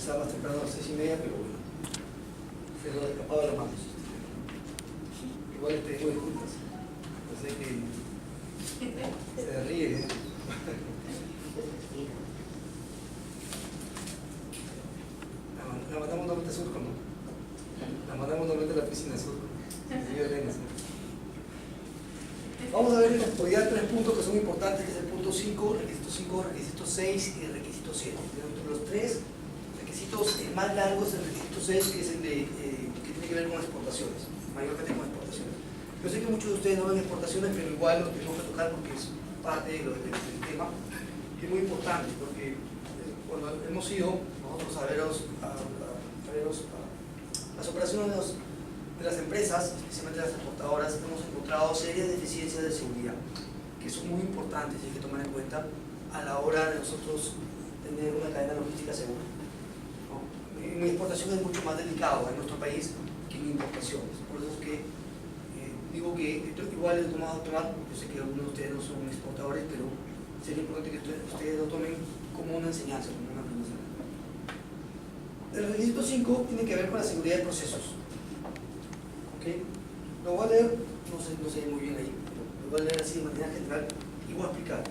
empezar más temprano a las 6:30, pero bueno, se nos ha escapado de las manos. Igual te digo disculpas. Yo sé que se ríe, ¿eh? La mandamos nuevamente a Surco, ¿no? La mandamos nuevamente a la piscina de Surco. Vamos a ver en la actualidad 3 puntos que son importantes, que es el punto 5, requisito 5, requisito 6 y el requisito 7. Entre los 3 requisitos, el más largo es el requisito 6, que es el de, que tiene que ver con exportaciones, mayormente con exportaciones. Yo sé que muchos de ustedes no ven exportaciones, pero igual lo tenemos que tocar porque es parte del tema, que es muy importante, porque cuando hemos ido nosotros a ver las operaciones de las empresas, especialmente las exportadoras, hemos encontrado serias deficiencias de seguridad que son muy importantes y hay que tomar en cuenta a la hora de nosotros tener una cadena logística segura, ¿no? En exportación es mucho más delicado en nuestro país que en importaciones, por eso es que digo que igual es tomado a tomar, yo sé que algunos de ustedes no son exportadores, pero sería importante que ustedes lo tomen como una enseñanza, como una aprendizaje. El requisito 5 tiene que ver con la seguridad de procesos. ¿Okay? Lo voy a leer, no sé muy bien ahí, pero lo voy a leer así de manera general y voy a explicar.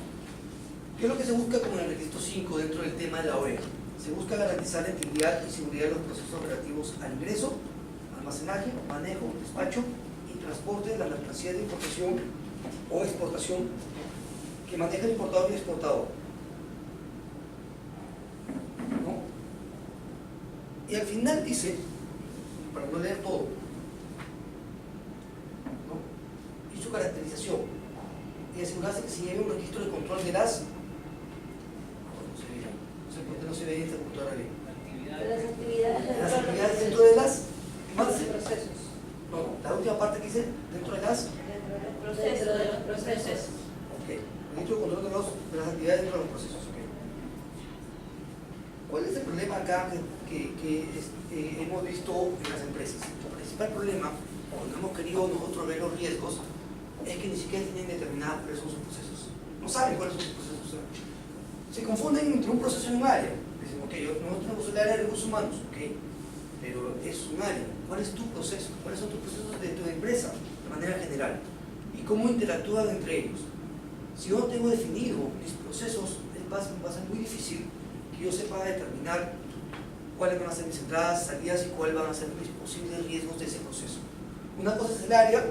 ¿Qué es lo que se busca con el requisito 5 dentro del tema de la OEA? Se busca garantizar la integridad y seguridad de los procesos operativos al ingreso, almacenaje, manejo, despacho y transporte de la mercancía de importación o exportación que maneja el importador y el exportador, ¿no? Y al final dice, para no leer todo, ¿no? Y su caracterización y asegurarse que se lleve un registro de control de las, no sé por qué no se ve en esta computadora bien, las actividades dentro de las procesos. No, la última parte que dice dentro de las procesos. Ok, registro de control de las actividades dentro de los procesos. Okay. ¿Cuál es el problema acá que hemos visto en las empresas? El principal problema, cuando hemos querido nosotros ver los riesgos, es que ni siquiera tienen determinados cuáles son sus procesos. No saben cuáles son sus procesos. Se confunden entre un proceso y un área. Dicen, ok, nosotros tenemos el área de recursos humanos, ok, pero es un área. ¿Cuál es tu proceso? ¿Cuáles son tus procesos de tu empresa de manera general? ¿Y cómo interactúan entre ellos? Si yo no tengo definido mis procesos, va a ser muy difícil que yo sepa determinar cuáles van a ser mis entradas, salidas y cuáles van a ser mis posibles riesgos de ese proceso. Una cosa es el área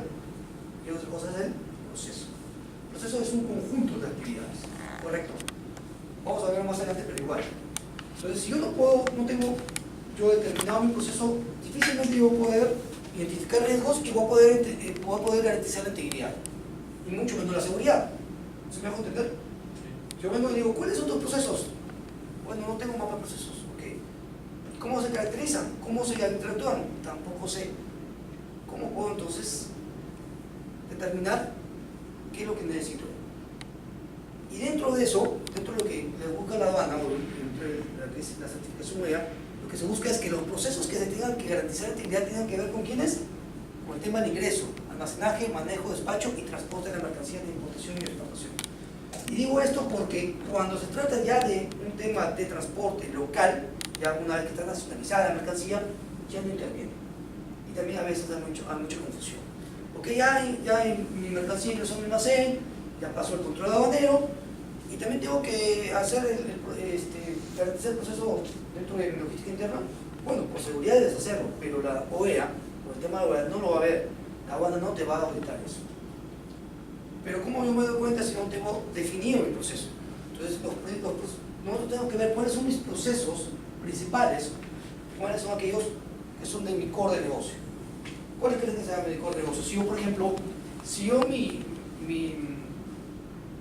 y otra cosa es el proceso. El proceso es un conjunto de actividades, ¿correcto? Vamos a ver más adelante, pero igual. Entonces, si yo no tengo yo determinado mi proceso, difícilmente yo voy a poder identificar riesgos y voy a poder garantizar la integridad, y mucho menos la seguridad. ¿Se me hace entender? Yo vengo y digo, ¿cuáles son tus procesos? Bueno, no tengo mapa de procesos. Okay. ¿Cómo se caracterizan? ¿Cómo se interactúan? Tampoco sé. ¿Cómo puedo entonces determinar qué es lo que necesito? Y dentro de eso, dentro de lo que le busca la aduana, o entre la certificación OEA, lo que se busca es que los procesos que se tengan que garantizar la integridad tengan que ver con quiénes, con el tema del ingreso, almacenaje, manejo, despacho y transporte de la mercancía de importación y exportación. Y digo esto porque cuando se trata ya de un tema de transporte local, ya una vez que está nacionalizada la mercancía, ya no interviene. Y también a veces hay mucha confusión. Porque ya en mi mercancía ingresó a mi almacén, ya pasó el control aduanero, y también tengo que hacer garantizar el proceso dentro de mi logística interna. Bueno, por seguridad debes hacerlo, pero la OEA, por el tema de OEA, no lo va a ver. La aduana no te va a auditar eso. Pero ¿cómo yo me doy cuenta si no tengo definido mi proceso? Entonces, nosotros tenemos que ver cuáles son mis procesos principales, cuáles son aquellos que son de mi core de negocio. ¿Cuáles creen que sean mi core de negocio? Si yo, por ejemplo,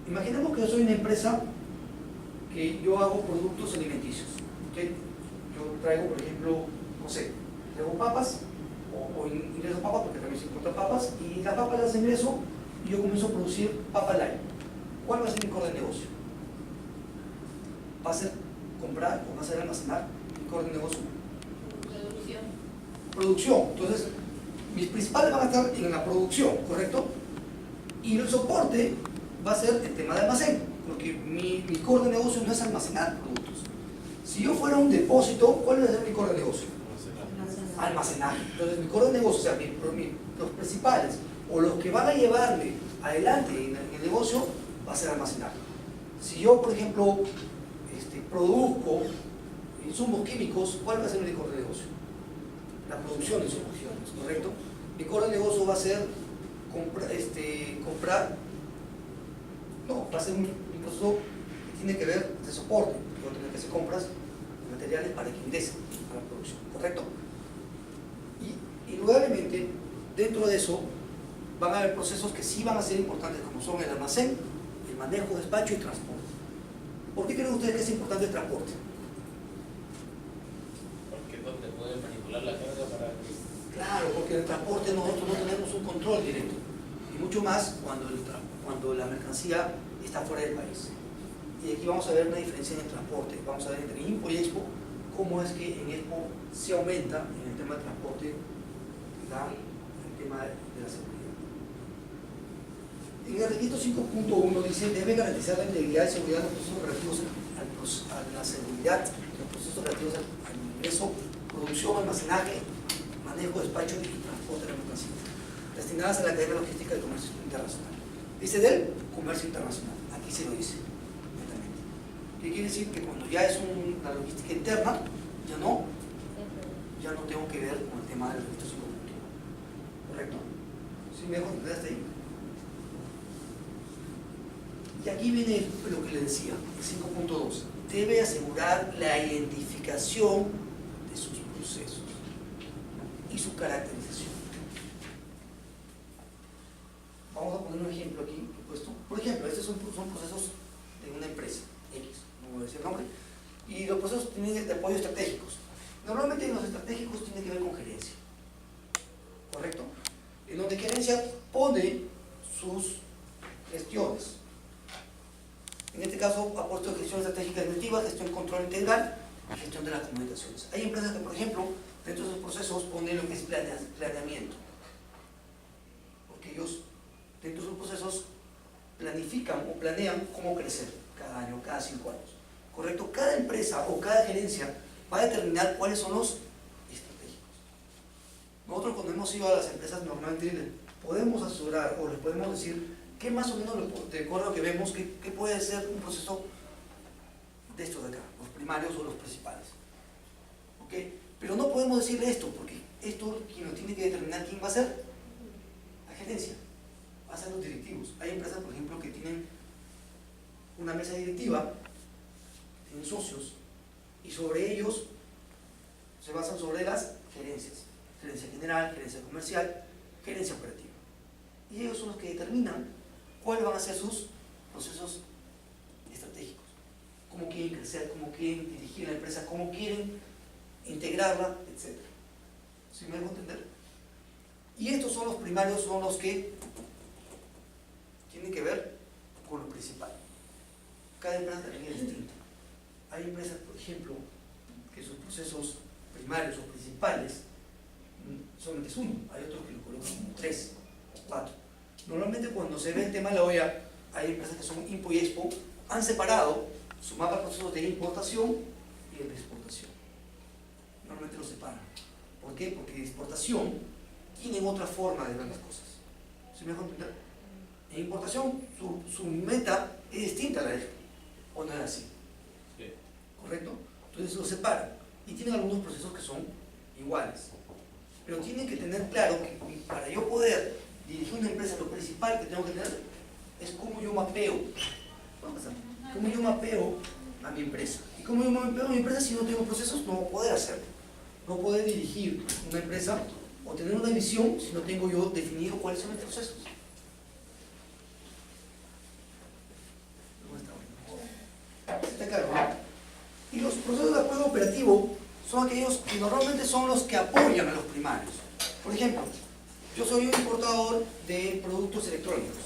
imaginemos que yo soy una empresa que yo hago productos alimenticios. ¿Okay? Yo traigo, por ejemplo, no sé, traigo papas, o ingreso papas porque también se importan papas, y las papas las ingreso y yo comienzo a producir papa light. ¿Cuál va a ser mi core de negocio? ¿Va a ser comprar o va a ser almacenar mi core de negocio? Producción. Entonces, mis principales van a estar en la producción, ¿correcto? Y el soporte va a ser el tema de almacén, porque mi core de negocio no es almacenar productos, Si yo fuera un depósito, ¿cuál va a ser mi core de negocio? Almacenaje. Entonces, mi core de negocio, o sea, los principales, o los que van a llevarme adelante en el negocio, va a ser almacenaje. Si yo, por ejemplo, produzco insumos químicos, ¿cuál va a ser mi core de negocio? La producción de insumos químicos, ¿correcto? Mi core de negocio va a ser comprar, no, va a ser un proceso que tiene que ver de soporte, yo tengo que hacer compras de materiales para que ingresen a la producción, ¿correcto? Y indudablemente, dentro de eso, van a haber procesos que sí van a ser importantes, como son el almacén, el manejo, despacho y transporte. ¿Por qué creen ustedes que es importante el transporte? Porque es donde pueden manipular la carga para que... Claro, porque en el transporte nosotros no tenemos un control directo, y mucho más cuando la mercancía está fuera del país. Y aquí vamos a ver una diferencia en el transporte. Vamos a ver entre INPO y EXPO cómo es que en EXPO se aumenta en el tema del transporte el tema de la seguridad. En el requisito 5.1 dice: debe garantizar la integridad y seguridad de los procesos relativos a la seguridad, los procesos relativos al ingreso, producción, almacenaje, manejo, despacho y transporte de la mercancía, destinadas a la cadena logística del comercio internacional. Dice del comercio internacional, aquí se lo dice. ¿Qué quiere decir? Que cuando ya es una logística interna, ya no tengo que ver con el tema del registro 5.1. ¿Correcto? ¿Sí me dejo entender hasta ahí? Y aquí viene lo que le decía, el 5.2. Debe asegurar la identificación de sus procesos y su caracterización. Vamos a poner un ejemplo aquí puesto. Por ejemplo, estos son procesos de una empresa X, no voy a decir el nombre, y los procesos tienen de apoyo estratégicos. Normalmente los estratégicos tienen que ver con gerencia, ¿correcto? En donde gerencia pone sus gestiones. En este caso ha puesto gestión estratégica directiva, gestión control integral y gestión de las comunicaciones. Hay empresas que, por ejemplo, dentro de esos procesos ponen lo que es planeamiento, porque ellos dentro de sus procesos planifican o planean cómo crecer cada año, cada 5 años, ¿correcto? Cada empresa o cada gerencia va a determinar cuáles son los estratégicos. Nosotros cuando hemos ido a las empresas normalmente les podemos asesorar o les podemos decir qué más o menos de acuerdo a lo que vemos que puede ser un proceso de estos de acá, los primarios o los principales. ¿Ok? Pero no podemos decirle esto, porque esto quien lo tiene que determinar quién va a ser, la gerencia, va a ser los directivos. Hay empresas, por ejemplo, que tienen una mesa directiva, tienen socios, y sobre ellos se basan sobre las gerencias: gerencia general, gerencia comercial, gerencia operativa. Y ellos son los que determinan cuáles van a ser sus procesos estratégicos, cómo quieren crecer, cómo quieren dirigir la empresa, cómo quieren integrarla, etc. ¿Sí me dejo entender? Y estos son los primarios, son los que tienen que ver con lo principal. Cada empresa también es distinta. Hay empresas, por ejemplo, que sus procesos primarios o principales solamente es uno, hay otros que lo colocan como 3 o 4. Normalmente cuando se ve el tema de la OEA, hay empresas que son INPO y EXPO, han separado su mapa de procesos de importación y de exportación. Normalmente los separan. ¿Por qué? Porque de exportación tienen otra forma de ver las cosas. ¿Sí me dejo entender? En importación su meta es distinta a la de EXPO, ¿o no es así? Sí. ¿Correcto? Entonces los separan y tienen algunos procesos que son iguales. Pero tienen que tener claro que para yo poder dirigir una empresa, lo principal que tengo que tener es cómo yo mapeo. ¿Cómo yo mapeo a mi empresa? Y cómo yo mapeo a mi empresa si no tengo procesos, no voy a poder hacerlo. No voy a poder dirigir una empresa o tener una visión si no tengo yo definido cuáles son mis procesos. ¿Está claro? Y los procesos de apoyo operativo son aquellos que normalmente son los que apoyan a los primarios. Por ejemplo, yo soy un importador de productos electrónicos.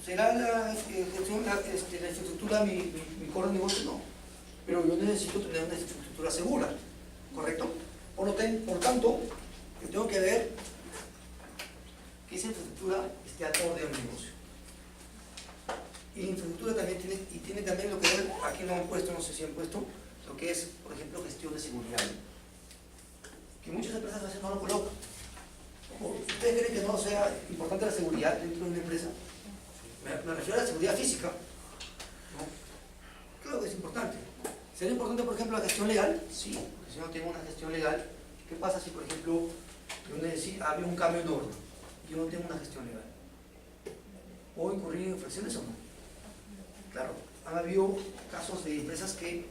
¿Será la infraestructura mi core de negocio? No. Pero yo necesito tener una infraestructura segura, ¿correcto? Por tanto, yo tengo que ver que esa infraestructura esté acorde a mi negocio. Y la infraestructura también tiene también lo que no han puesto, no sé si han puesto, lo que es, por ejemplo, gestión de seguridad. Que muchas empresas a veces no lo colocan. ¿Ustedes creen que no sea importante la seguridad dentro de una empresa? Me refiero a la seguridad física. ¿No? Claro que es importante. ¿Sería importante, por ejemplo, la gestión legal? Sí, porque si no tengo una gestión legal, ¿qué pasa si, por ejemplo, había un cambio de norma y yo no tengo una gestión legal? ¿Puedo incurrir en infracciones o no? Claro, han habido casos de empresas que,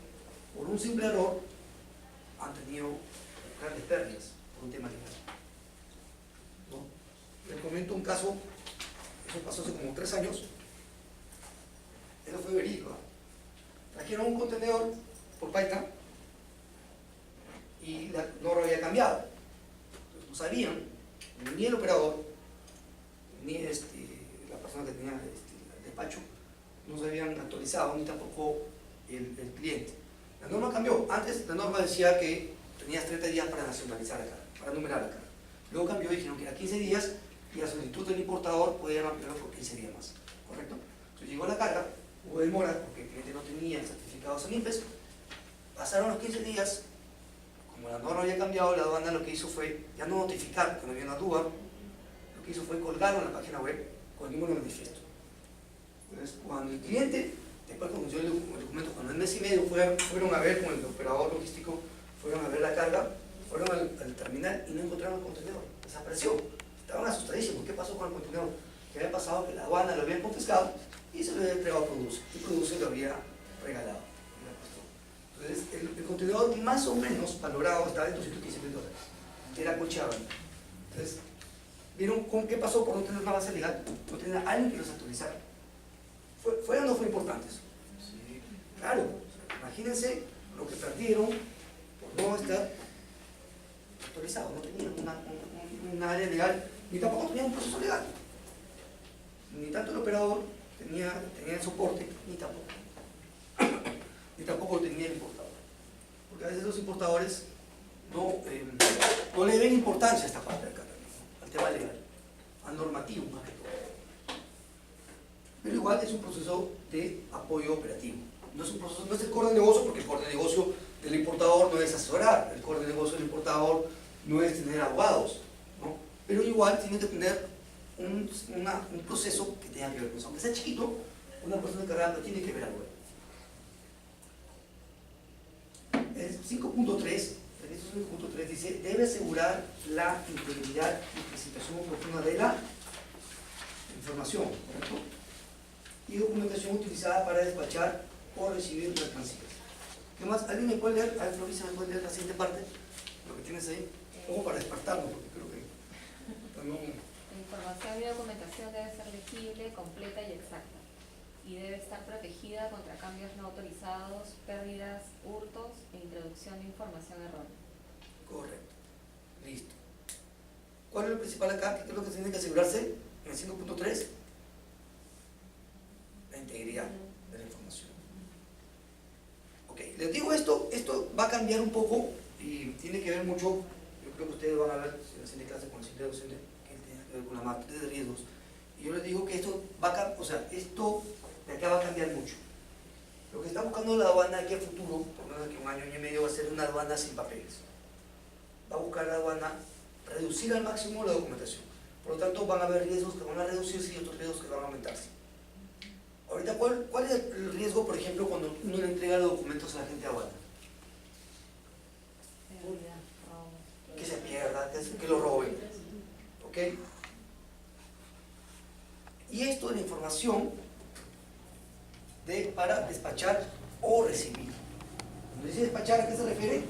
por un simple error, han tenido grandes pérdidas por un tema legal. ¿No? Les comento un caso, eso pasó hace como 3 años, eso fue verídico. Trajeron un contenedor por Paita y la norma había cambiado. Entonces, no sabían, ni el operador, ni la persona que tenía el despacho, no se habían actualizado, ni tampoco el cliente. La norma cambió. Antes la norma decía que tenías 30 días para nacionalizar la carga, para numerar la carga. Luego cambió y dijeron que era 15 días y la solicitud del importador podía ampliarlo por 15 días más. ¿Correcto? Entonces llegó la carga, hubo demora porque el cliente no tenía el certificado SANIPES. Pasaron los 15 días, como la norma había cambiado, la aduana lo que hizo fue ya no notificar porque no había una duda, lo que hizo fue colgarlo en la página web con el número de manifiesto. Entonces, cuando el cliente, después conoció el documento, cuando en mes y medio fueron a ver con el operador logístico, fueron a ver la carga, fueron al terminal y no encontraron el contenedor, desapareció. Estaban asustadísimos. ¿Qué pasó con el contenedor? Que había pasado que la aduana lo había confiscado y se lo había entregado a Produce, y Produce lo había regalado. Entonces, el contenedor más o menos valorado estaba en $215.000, era Cochabamba. Entonces, ¿vieron con qué pasó por no tener una base legal? No tener a alguien que los actualizara. ¿Fue o no fue importante eso? Sí. Claro, imagínense lo que perdieron por no estar actualizados, no tenían una área legal, ni tampoco tenían un proceso legal. Ni tanto el operador tenía el soporte, ni tampoco tenía el importador. Porque a veces los importadores no le ven importancia a esta parte del catastro, al tema legal, al normativo más que todo. Pero igual es un proceso de apoyo operativo. No es el core de negocio, porque el core de negocio del importador no es asesorar, el core de negocio del importador no es tener abogados, ¿no? Pero igual tiene que tener un proceso que tenga que ver con eso. Aunque sea chiquito, una persona encargada tiene que ver algo. El 5.3, el 5.3 dice, debe asegurar la integridad y presentación oportuna de la información, ¿correcto? Y documentación utilizada para despachar o recibir mercancías. ¿Qué más? ¿Alguien me puede leer? A ver, Florisa, ¿me puede leer la siguiente parte? Lo que tienes ahí. Como para despertarnos, porque creo que también... La información y documentación debe ser legible, completa y exacta. Y debe estar protegida contra cambios no autorizados, pérdidas, hurtos e introducción de información errónea. Correcto. Listo. ¿Cuál es lo principal acá? ¿Qué es lo que se tiene que asegurarse en el 5.3? La integridad de la información. Ok, les digo esto va a cambiar un poco y tiene que ver mucho, yo creo que ustedes van a ver si hacen de clase con el siguiente docente, que tiene que ver con la matriz de riesgos. Y yo les digo que esto va a cambiar, o sea, esto de acá va a cambiar mucho. Lo que está buscando la aduana aquí a futuro, por lo menos que un año y medio, va a ser una aduana sin papeles. Va a buscar la aduana reducir al máximo la documentación. Por lo tanto, van a haber riesgos que van a reducirse y otros riesgos que van a aumentarse. Ahorita, ¿cuál es el riesgo, por ejemplo, cuando uno le entrega los documentos a la gente de aduana? Que se pierda, que lo roben. ¿Ok? Y esto es la información para despachar o recibir. Cuando dice despachar, ¿a qué se refiere?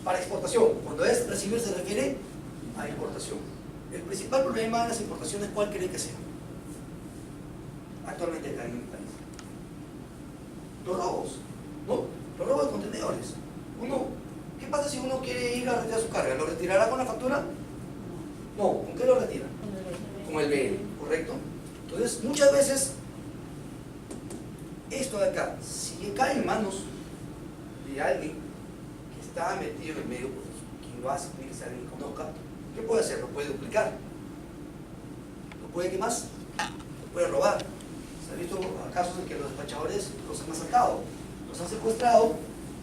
Para exportación. Cuando es recibir, se refiere a importación. El principal problema de las importaciones, ¿cuál creen que sea? Actualmente acá en el país. Los robos, ¿no? Los robos de contenedores. ¿Qué pasa si uno quiere ir a retirar su carga? ¿Lo retirará con la factura? No, ¿con qué lo retira? Con el BL, ¿correcto? Entonces, muchas veces, esto de acá, si cae en manos de alguien que está metido en el medio, pues, quien lo hace, tiene que ser alguien que conozca, ¿qué puede hacer? Lo puede duplicar. ¿Lo puede qué más? Lo puede robar. Se ha visto casos en que los despachadores los han asaltado, los han secuestrado,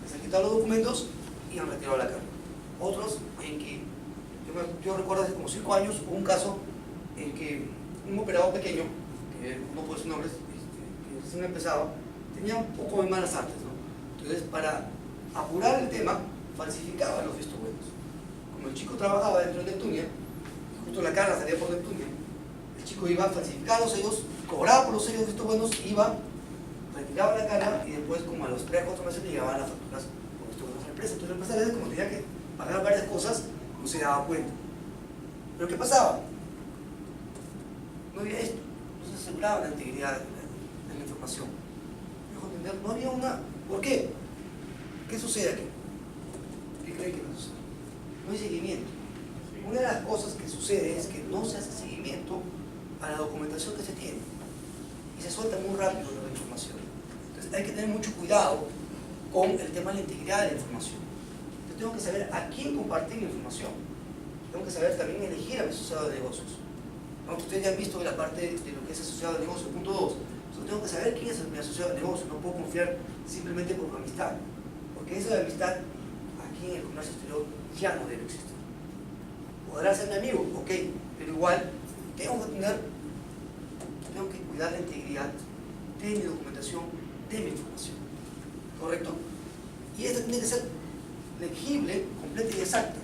les han quitado los documentos y han retirado la carga. Otros en que, yo recuerdo hace como 5 años, hubo un caso en que un operador pequeño, que no puedo decir nombres, que recién empezaba, tenía un poco de malas artes, ¿no? Entonces, para apurar el tema, falsificaba los vistos buenos. Como el chico trabajaba dentro de Neptunia, y justo la carga salía por Neptunia, el chico iba a falsificar los sellos, cobraba por los sellos vistos buenos, iba, retiraba la carga y después, como a los 3 o 4 meses, le llegaban las facturas por vistos buenos a la empresa. Entonces, la empresa a veces, como tenía que pagar varias cosas, no se daba cuenta. ¿Pero qué pasaba? No había esto, no se aseguraba la integridad de la información. No había una... ¿Por qué? ¿Qué sucede aquí? ¿Qué cree que va a suceder? No hay seguimiento. Una de las cosas que sucede es que no se hace seguimiento a la documentación que se tiene y se suelta muy rápido la información. Entonces hay que tener mucho cuidado con el tema de la integridad de la información. Yo tengo que saber a quién compartir la información. Tengo que saber también elegir a mi asociado de negocios. ¿No? Ustedes ya han visto la parte de lo que es asociado de negocios, punto 2. Entonces tengo que saber quién es mi asociado de negocios. No puedo confiar simplemente por mi amistad, porque esa amistad aquí en el comercio exterior ya no debe existir. Podrá ser mi amigo, ok, pero igual tengo que cuidar la integridad de mi documentación, de mi información, ¿correcto? Y esta tiene que ser legible, completa y exacta.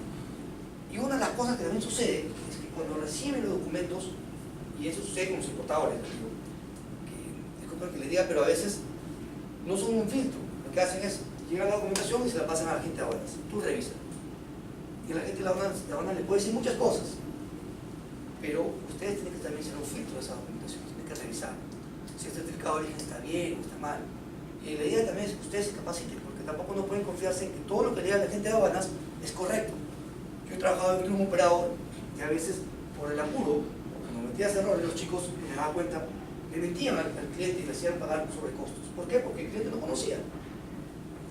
Y una de las cosas que también sucede es que cuando reciben los documentos, y eso sucede con los importadores, disculpen que les diga, pero a veces no son un filtro. Lo que hacen es, llegan la documentación y se la pasan a la gente ahora. Tú revisa. Y a la gente de la aduana le puede decir muchas cosas, pero ustedes tienen que también ser un filtro de esa documentación, tienen que revisar si el certificado de origen está bien o está mal. Y la idea también es que ustedes se capaciten, porque tampoco no pueden confiarse en que todo lo que diga la gente de aduanas es correcto. Yo he trabajado en un operador que a veces, por el apuro, porque no metías errores, los chicos me daban cuenta, le mentían al cliente y le hacían pagar sobrecostos. ¿Por qué? Porque el cliente no conocía.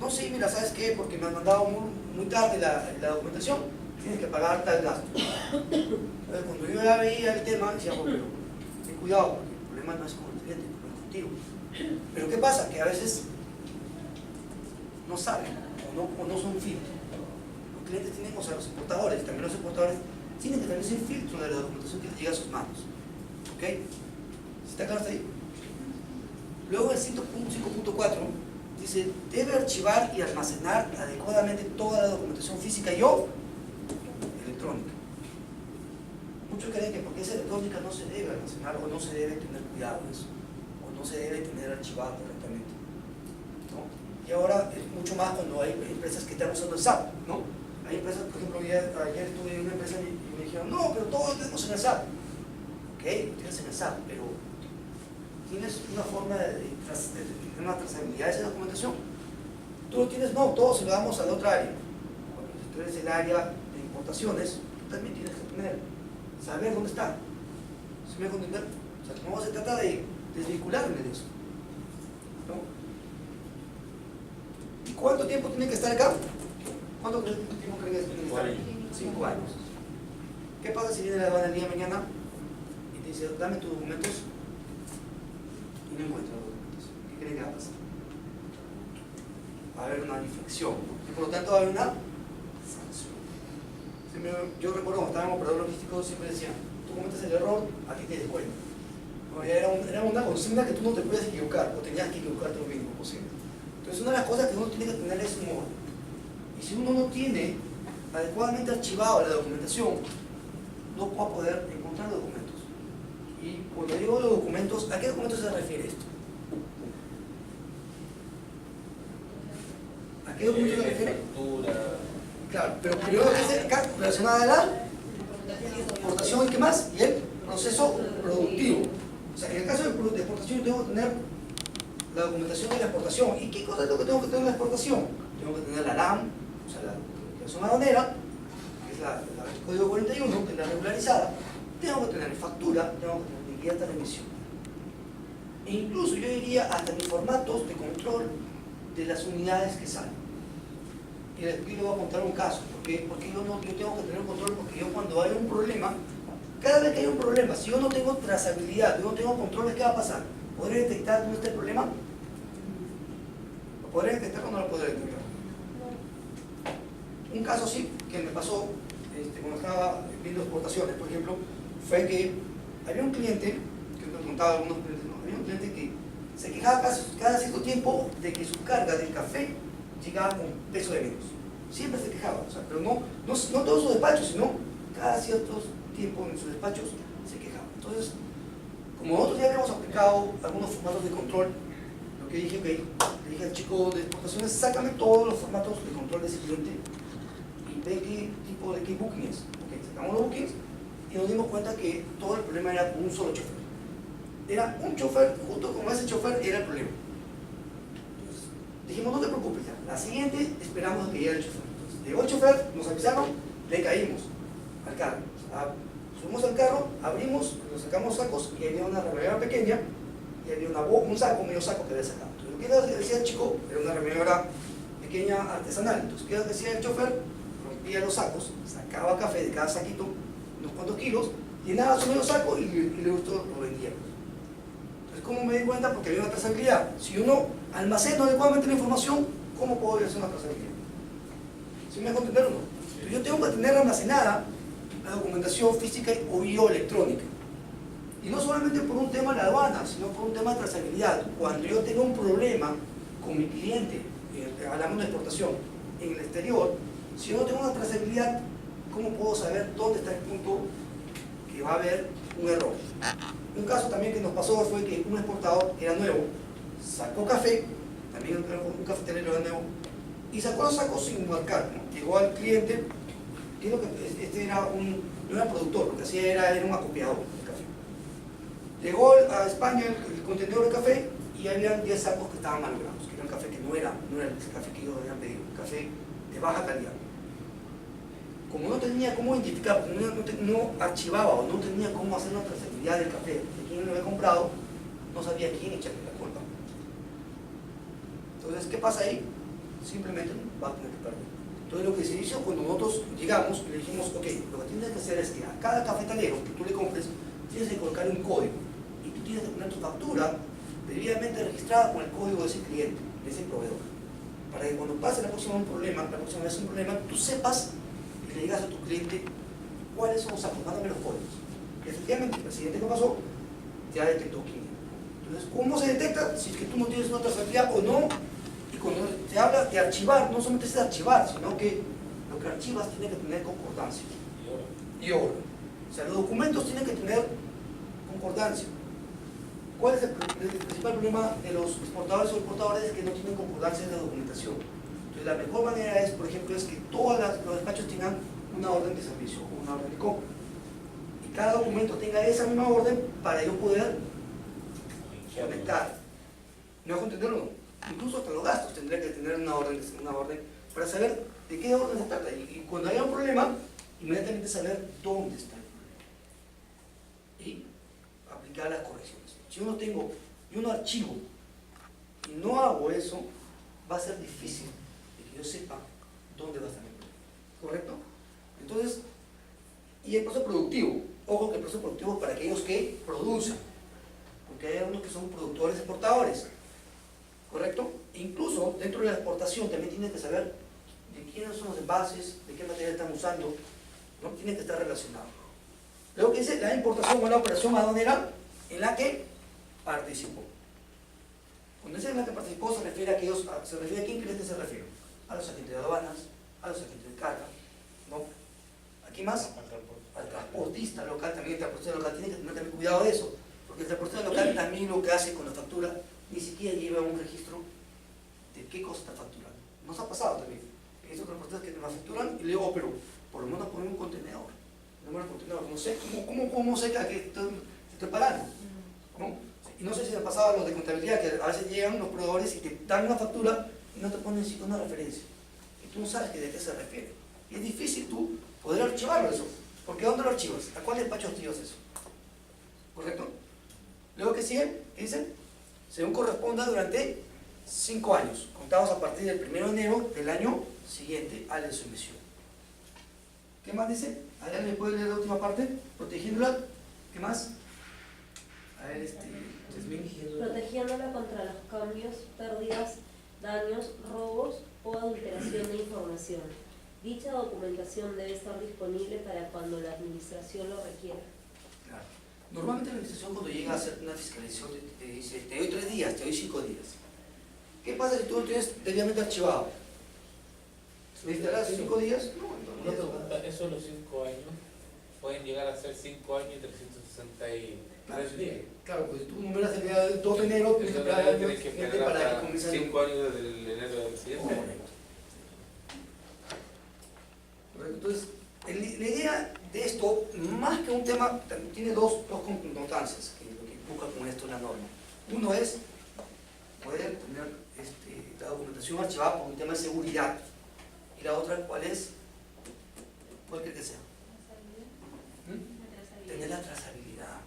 No, sí, mira, ¿sabes qué? Porque me han mandado muy tarde la documentación, tienes que pagar tal gasto. Entonces, cuando yo ya veía el tema, decía, pero ten cuidado, porque el problema no es con el cliente, el problema es contigo. Pero ¿qué pasa? Que a veces no saben o no son filtros. Los clientes tienen, o sea, los importadores, también los importadores, tienen que también ser filtro de la documentación que les llega a sus manos. ¿Ok? ¿Está claro hasta ahí? Luego el 5.4 dice, debe archivar y almacenar adecuadamente toda la documentación física y o electrónica. Muchos creen que porque es electrónica no se debe almacenar o no se debe tener cuidado de eso, o no se debe tener archivado correctamente, ¿no? Y ahora es mucho más cuando hay empresas que están usando el SAP, ¿no? Hay empresas, por ejemplo, ayer estuve en una empresa y me dijeron, no, pero todos lo tenemos en el SAP. Ok, lo tienes en el SAP, pero ¿tienes una forma de tener una trazabilidad de esa documentación? ¿Tú lo tienes? No, todos se lo damos a la otra área. Bueno, si tú eres el área de importaciones, tú también tienes que tener, saber dónde está. ¿Sí me dejo entender? O sea, no se trata de desvincularme de eso, ¿no? ¿Y cuánto tiempo tiene que estar acá? ¿Cuánto tiempo creen que tiene que estar? 5 años. ¿Qué pasa si viene la aduana el día de mañana y te dice, dame tus documentos? Y no encuentro los documentos. ¿Qué creen que va a pasar? Va a haber una infracción y por lo tanto va a haber una sanción. Yo recuerdo cuando estaba en operador logístico siempre decían, tú cometes el error, aquí te descuento. Era una consigna que tú no te podías equivocar o tenías que equivocarte lo mínimo posible. Entonces una de las cosas que uno tiene que tener es un orden. Y si uno no tiene adecuadamente archivado la documentación, no va a poder encontrar documentos. Y cuando digo los documentos, ¿a qué documentos se refiere esto? ¿A qué documentos se refiere? Claro, pero primero que es acá relacionada a la exportación y qué más, y el proceso productivo. O sea, en el caso de exportación yo tengo que tener la documentación de la exportación. ¿Y qué cosa es lo que tengo que tener en la exportación? Tengo que tener la LAM, o sea, la declaración aduanera, que es el código 41, que es la regularizada. Tengo que tener factura, tengo que tener mi guía de remisión. E incluso yo diría hasta mis formatos de control de las unidades que salen. Y les voy a contar un caso, porque yo tengo que tener control, porque yo cuando hay un problema, cada vez que hay un problema, si yo no tengo trazabilidad, yo no tengo controles, ¿qué va a pasar? ¿Podría detectar dónde está el problema? ¿Lo podría detectar o no lo podría detectar? Un caso así que me pasó cuando estaba viendo exportaciones, por ejemplo, fue que había un cliente, que me contaba algunos clientes, ¿no? Había un cliente que se quejaba cada cierto tiempo de que su carga del café llegaba con peso de menos. Siempre se quejaba, o sea, pero no todos sus despachos, sino cada cierto tiempo en sus despachos se quejaba. Entonces, como nosotros ya habíamos aplicado algunos formatos de control, lo que dije, le dije al chico de exportaciones, sácame todos los formatos de control de ese cliente y ve qué tipo de booking es. Okay, sacamos los bookings y nos dimos cuenta que todo el problema era con un solo chofer. Era un chofer, justo como ese chofer era el problema. Entonces, dijimos, no te preocupes ya, la siguiente esperamos a que llegue el chofer. Entonces, llegó el chofer, nos avisaron, le caímos al carro. Subimos al carro, abrimos, nos sacamos sacos y había una remedadora pequeña y había un saco, medio saco que había sacado. Entonces, lo que decía el chico era una remedadora pequeña artesanal. Entonces, ¿qué decía el chofer? Rompía los sacos, sacaba café de cada saquito, unos cuantos kilos, llenaba su medio saco y le gustó, lo vendía. Entonces, ¿cómo me di cuenta? Porque había una trazabilidad. Si uno almacena adecuadamente la información, ¿cómo puedo hacer una trazabilidad? ¿Sí me dejo entender o no? Entonces, yo tengo que tener almacenada la documentación física o bioelectrónica. Y no solamente por un tema de la aduana, sino por un tema de trazabilidad. Cuando yo tengo un problema con mi cliente, hablando de exportación, en el exterior, si yo no tengo una trazabilidad, ¿cómo puedo saber dónde está el punto que va a haber un error? Un caso también que nos pasó fue que un exportador era nuevo, sacó café, también un cafetalero era nuevo, y sacó los sacos sin marcar, ¿no? Llegó al cliente, que no era productor, lo que hacía era un acopiador de café. Llegó a España el contenedor de café y había 10 sacos que estaban malogrados, que era un café que no era el café que ellos habían pedido, un café de baja calidad. Como no tenía cómo identificar, no archivaba o no tenía cómo hacer una trazabilidad del café de quién lo había comprado, no sabía a quién echarle la culpa. Entonces, ¿qué pasa ahí? Simplemente va a tener que perder. Entonces, lo que se hizo cuando nosotros llegamos, le dijimos, ok, lo que tienes que hacer es que a cada cafetalero que tú le compres, tienes que colocar un código y tú tienes que poner tu factura debidamente registrada con el código de ese cliente, de ese proveedor, para que cuando pase la próxima vez un problema, tú sepas y le digas a tu cliente cuáles son los sacos, mándame los códigos. Y efectivamente, el presidente que pasó ya detectó quién era. Entonces, ¿cómo se detecta? Si es que tú no tienes una trazabilidad o no. Y cuando te habla de archivar, no solamente es archivar, sino que lo que archivas tiene que tener concordancia y orden. O sea, los documentos tienen que tener concordancia. ¿Cuál es el principal problema de los exportadores o importadores? Es que no tienen concordancia en la documentación. Entonces, la mejor manera es, por ejemplo, es que todos los despachos tengan una orden de servicio o una orden de compra. Y cada documento tenga esa misma orden para yo poder conectar. ¿Me hago entender o no? Incluso hasta los gastos tendría que tener una orden para saber de qué orden se trata. Y cuando haya un problema, inmediatamente saber dónde está el problema. Y aplicar las correcciones. Si yo no archivo y no hago eso, va a ser difícil de que yo sepa dónde va a estar el problema. ¿Correcto? Entonces, y el proceso productivo. Ojo que el proceso productivo es para aquellos que producen. Porque hay algunos que son productores exportadores. ¿Correcto? E incluso dentro de la exportación también tienes que saber de quiénes son los envases, de qué material están usando, ¿no? Tiene que estar relacionado. Luego que dice la importación o la operación aduanera en la que participó. Cuando dice en la que participó se refiere a quién crees que se refiere. A los agentes de aduanas, a los agentes de carga, ¿no? Aquí más, al transportista local también. El transportista local tiene que tener también cuidado de eso, porque el transportista local también lo que hace con la factura ni siquiera lleva un registro de qué cosa está facturando. Nos ha pasado también. Hay esos transportistas que nos facturan y luego, pero por lo menos ponen un contenedor. No sé cómo sé que estoy pagando. ¿No? Y no sé si ha pasado a los de contabilidad, que a veces llegan los proveedores y te dan una factura y no te ponen ni una referencia. Y tú no sabes de qué se refiere. Y es difícil tú poder archivarlo eso. Porque ¿dónde lo archivas? ¿A cuál despacho archivas eso? ¿Correcto? Luego que sigue, ¿qué dice? Según corresponda durante 5 años, contados a partir del 1 de enero del año siguiente al de su emisión. ¿Qué más dice? ¿Alguien me puede leer la última parte? Protegiéndola. ¿Qué más? A ver, protegiéndola contra los cambios, pérdidas, daños, robos o adulteración de información. Dicha documentación debe estar disponible para cuando la administración lo requiera. Claro. Normalmente la administración cuando llega a hacer una fiscalización te dice, te doy 3 días, te doy 5 días. ¿Qué pasa si tú lo tienes debidamente archivado? ¿Necesitarás 5 días? No, Una pregunta, eso de los 5 años pueden llegar a ser 5 años y 363 días. Claro, pues tú numeras el día del 2 de enero, tienes que esperar al año Tienes que siguiente esperar para que hasta comience 5 años desde el enero del siguiente. Correcto. Entonces, la idea de esto, más que un tema, tiene dos connotancias que lo que busca con esto la norma. Uno es poder tener la documentación archivada por un tema de seguridad. Y la otra, ¿cuál es? ¿Cuál cree que sea? Tener la trazabilidad.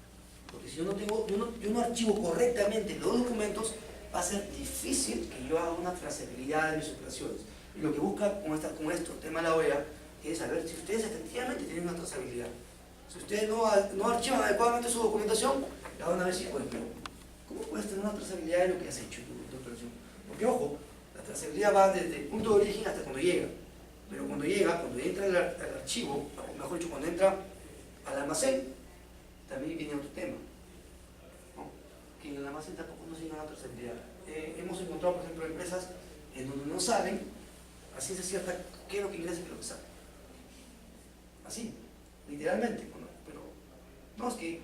Porque si yo no archivo correctamente los documentos, va a ser difícil que yo haga una trazabilidad de mis operaciones. Y lo que busca con esto, el tema de la OEA, es saber si ustedes efectivamente tienen una trazabilidad. Si ustedes no archivan adecuadamente su documentación, la van a ver si pueden. ¿Cómo puedes tener una trazabilidad de lo que has hecho en tu operación? Porque ojo, la trazabilidad va desde el punto de origen hasta cuando llega. Pero cuando entra al archivo, o mejor dicho, cuando entra al almacén, también viene otro tema. ¿No? Que en el almacén tampoco no sigue una trazabilidad. Hemos encontrado, por ejemplo, empresas en donde no saben, así es cierta, qué es lo que ingresa y qué es lo que sale. Así, literalmente. Bueno, pero no, es que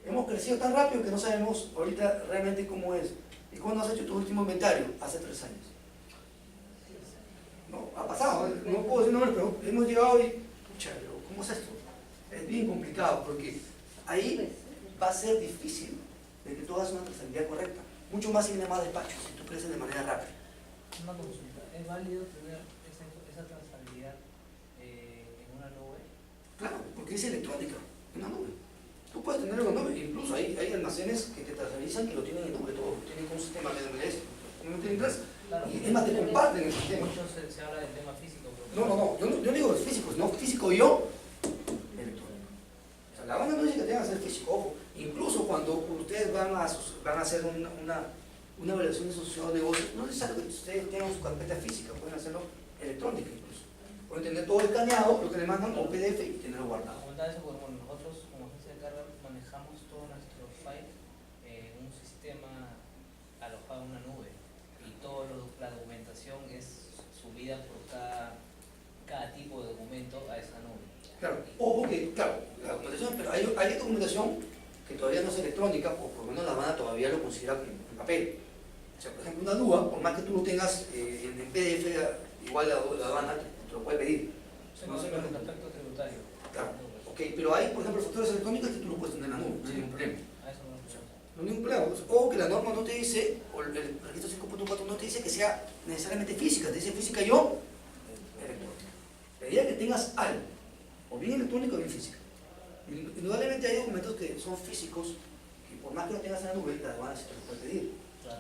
hemos crecido tan rápido que no sabemos ahorita realmente cómo es. ¿Y cuándo has hecho tu último inventario? Hace 3 años. No, ha pasado, no puedo decir nombres, pero hemos llegado y, pucha, pero ¿cómo es esto? Es bien complicado porque ahí va a ser difícil de que tú hagas una trazabilidad correcta. Mucho más si viene más despacho, si tú creces de manera rápida. Una consulta, ¿es válido tener esa trazabilidad en una nube? Claro, porque es electrónica, en una nube. Tú puedes tenerlo en una nube, incluso hay almacenes que te trazabilizan que lo tienen en nube todo, tienen un sistema de MLS, no tienen tres. Claro, Y es más, te comparten el sistema. mucho se habla del tema físico. No, yo digo los físicos, no físico yo, electrónico. O sea, la banda no dice que tengan que ser físico, ojo. Incluso cuando ustedes van a hacer una evaluación de su sociedad de negocios, no es necesario que ustedes tengan su carpeta física, pueden hacerlo electrónica incluso. Pueden tener todo escaneado, lo que le mandan, o PDF y tenerlo guardado. Comentar eso porque bueno, nosotros como agencia de carga manejamos todos nuestros files en un sistema alojado en una nube y toda la documentación es subida por cada tipo de documento a esa nube. Claro, ojo que, claro, la documentación, pero hay documentación que todavía no es electrónica, o por lo menos la banda todavía lo considera en papel. O sea, por ejemplo, una DUA, por más que tú lo tengas en PDF, igual la banda te lo puede pedir. O sea, No sé, me el contacto tributario. Claro, ok, pero hay, por ejemplo, facturas electrónicas que tú lo puedes tener en la nube, no hay ningún problema. A eso no sé. No hay ningún problema. Ojo que la norma no te dice, o el registro 5.4 no te dice que sea necesariamente física, te dice física yo, electrónica. La idea es que tengas algo, o bien electrónico o bien física. Indudablemente hay documentos que son físicos, que por más que lo tengas en la nube, la aduana se te lo puede pedir.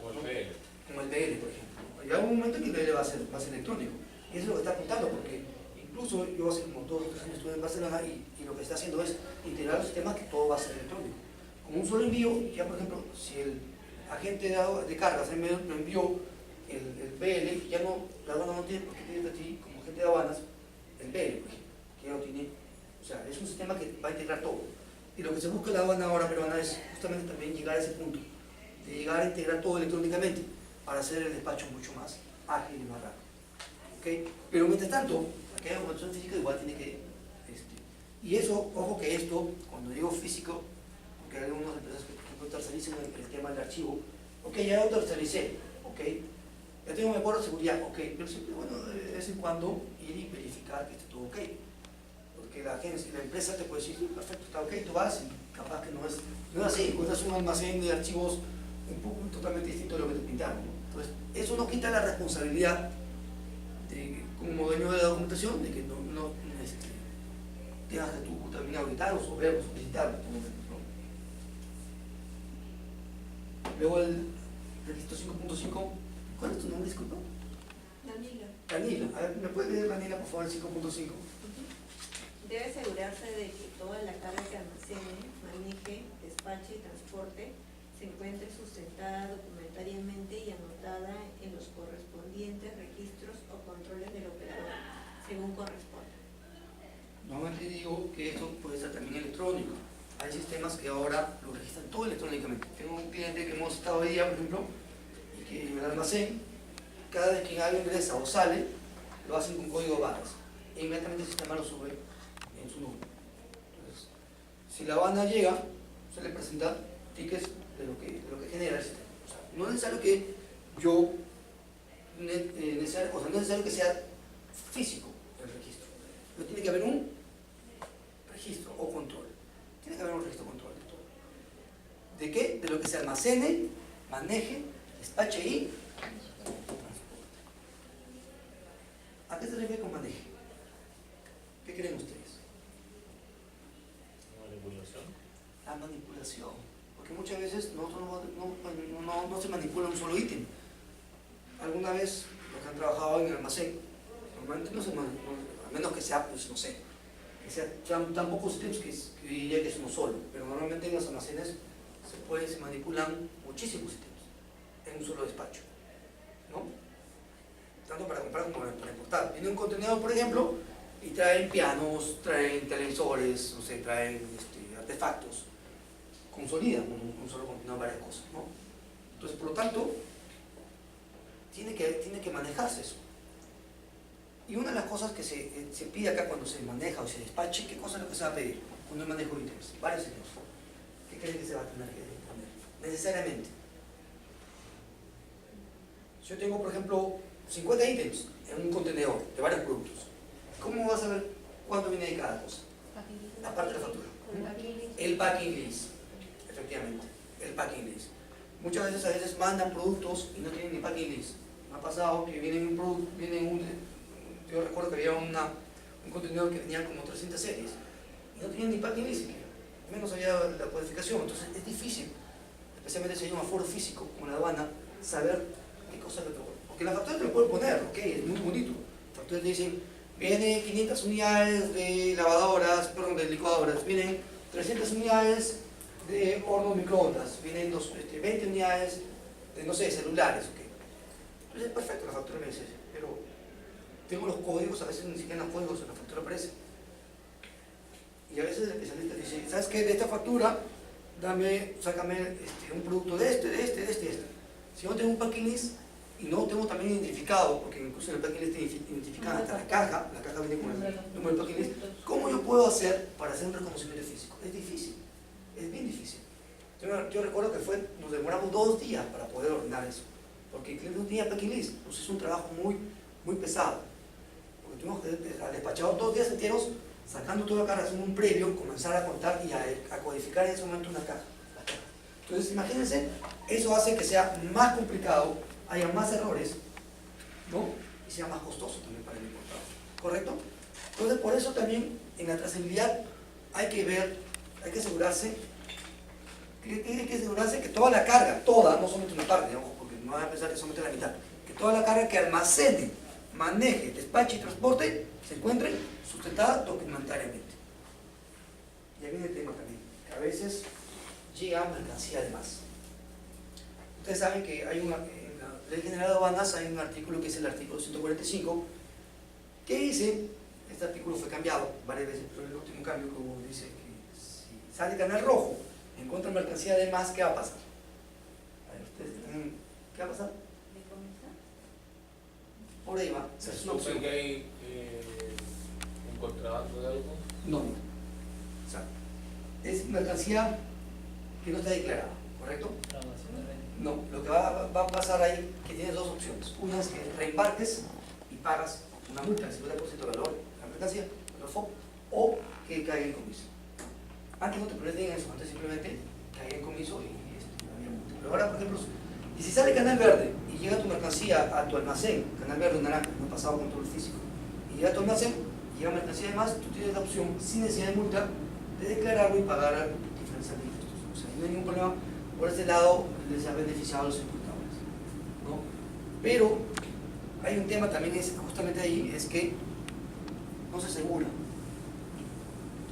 O el PL. Como el PL, por ejemplo. Llega un momento en que el PL va a ser electrónico. Y eso es lo que está apuntando, porque incluso yo hace como 2 o 3 años estuve en Barcelona y lo que está haciendo es integrar los sistemas que todo va a ser electrónico. Con un solo envío, ya por ejemplo, si el agente de cargas me envió el PL, ya no, la aduana no tiene por qué pedirte a ti como agente de aduanas el PL, por ejemplo, que ya lo tiene. O sea, es un sistema que va a integrar todo. Y lo que se busca en la aduana ahora peruana es justamente también llegar a ese punto, de llegar a integrar todo electrónicamente para hacer el despacho mucho más ágil y más rápido. ¿Okay? Pero mientras tanto, aquella documentación física igual tiene que... y eso, ojo que esto, cuando digo físico, porque hay algunas empresas que por ejemplo tercerizan el tema del archivo, ok, ya lo tercericé, ok, ya tengo mi acuerdo de seguridad, ok, pero siempre bueno, de vez en cuando ir y verificar que esté todo ok. Porque la empresa te puede decir, sí, perfecto, está ok, tú vas y capaz que no es así, encuentras un almacén de archivos un poco totalmente distinto de lo que te pintaron, ¿no? Entonces, eso no quita la responsabilidad de, como dueño de la documentación, de que no tengas que tú también auditarlos o verlos, o visitarlos, ¿no? Luego el registro 5.5, ¿cuál es tu nombre, disculpa? Danila, a ver, ¿me puedes leer, Danila, por favor, el 5.5? Debe asegurarse de que toda la carga que almacene, maneje, despache y transporte se encuentre sistemas que ahora lo registran todo electrónicamente. Tengo un cliente que hemos estado hoy día, por ejemplo, y que en el almacén, cada vez que alguien ingresa o sale, lo hacen con código barras. E inmediatamente el sistema lo sube en su nube. Entonces, si la banda llega, se le presenta tickets de lo que genera el sistema. O sea, no es necesario que yo, no es necesario que sea físico el registro, pero tiene que haber un registro o control. Tiene que haber un registro control de todo. ¿De qué? De lo que se almacene, maneje, despache y transporte. ¿A qué se refiere con maneje? ¿Qué creen ustedes? Manipulación. La manipulación. Porque muchas veces nosotros no se manipula un solo ítem. Alguna vez los que han trabajado en el almacén, normalmente no se manipula, a menos que sea, pues no sé, que sean tan pocos ítems que diría que es uno solo, pero normalmente en los almacenes se manipulan muchísimos ítems en un solo despacho, ¿no? Tanto para comprar como para importar. Viene un contenedor, por ejemplo, y traen pianos, traen televisores, no sé, traen artefactos, consolidan un solo contenedor varias cosas, ¿no? Entonces, por lo tanto, tiene que manejarse eso. Y una de las cosas que se pide acá cuando se maneja o se despache, ¿qué cosa es lo que se va a pedir cuando hay manejo de ítems? Varios ítems. ¿Qué creen que se va a tener que poner? Necesariamente. Si yo tengo, por ejemplo, 50 ítems en un contenedor de varios productos, ¿cómo vas a saber cuánto viene de cada cosa? Aparte de la factura. El packing list, efectivamente, el packing list. Muchas veces a veces mandan productos y no tienen ni packing list. Me ha pasado que yo recuerdo que había un contenedor que tenía como 300 series y no tenían ni packing list siquiera, menos había la codificación. Entonces es difícil, especialmente si hay un aforo físico como la aduana, saber qué cosa es lo que voy. Porque la factura te lo pueden poner, ok, es muy bonito. La factura te dicen, vienen 500 unidades de lavadoras, perdón, de licuadoras, vienen 300 unidades de hornos microondas, vienen 20 unidades de, no sé, celulares, ok. Entonces es perfecto, la factura me dice, pero tengo los códigos, a veces ni siquiera los códigos en la factura aparecen. Y a veces el especialista dice, ¿sabes qué? De esta factura, sácame un producto de este. Si no tengo un packing list y no tengo también identificado, porque incluso en el packing list te identifican hasta la caja viene con el número del packing list, ¿cómo yo puedo hacer para hacer un reconocimiento físico? Es difícil, es bien difícil. Yo recuerdo que nos demoramos 2 días para poder ordenar eso, porque el cliente no tenía packing list, entonces es un trabajo muy pesado, porque tuvimos que despachar 2 días enteros sacando toda la caja, haciendo un previo, comenzar a contar y a codificar en ese momento una caja. Entonces imagínense, eso hace que sea más complicado, haya más errores, ¿no? Y sea más costoso también para el importador, ¿correcto? Entonces por eso también en la trazabilidad hay que asegurarse que toda la carga, no solamente una parte, ojo, porque no van a pensar que solamente la mitad, que toda la carga que almacene, maneje, despache y transporte se encuentre sustentada documentariamente. Y ahí viene el tema también, que a veces llega mercancía de más. Ustedes saben que en la Ley General de Aduanas hay un artículo que es el artículo 145, que dice, este artículo fue cambiado varias veces, pero el último cambio que hubo dice que si sale canal rojo, encuentra mercancía de más, ¿qué va a pasar? A ver, ustedes, ¿qué va a pasar? Por ahí va. ¿Se supone que hay un contrabando de algo? No. O sea, es mercancía que no está declarada, ¿correcto? No, lo que va a pasar ahí que tienes 2 opciones. Una es que reembarques y pagas una multa del 50% del valor de la mercancía, el FOB, o que caiga en comiso. Antes no te permitían eso, antes simplemente caía en comiso y había multa. Pero ahora, por ejemplo, y si sale canal verde y llega tu mercancía a tu almacén, canal verde o naranja, no ha pasado control físico, y llega a tu almacén, llega mercancía de más, tú tienes la opción, sin necesidad de multa, de declararlo y pagar diferencial de impuestos. O sea, no hay ningún problema. Por este lado les ha beneficiado a los importadores, ¿no? Pero hay un tema también, justamente ahí, es que no se asegura.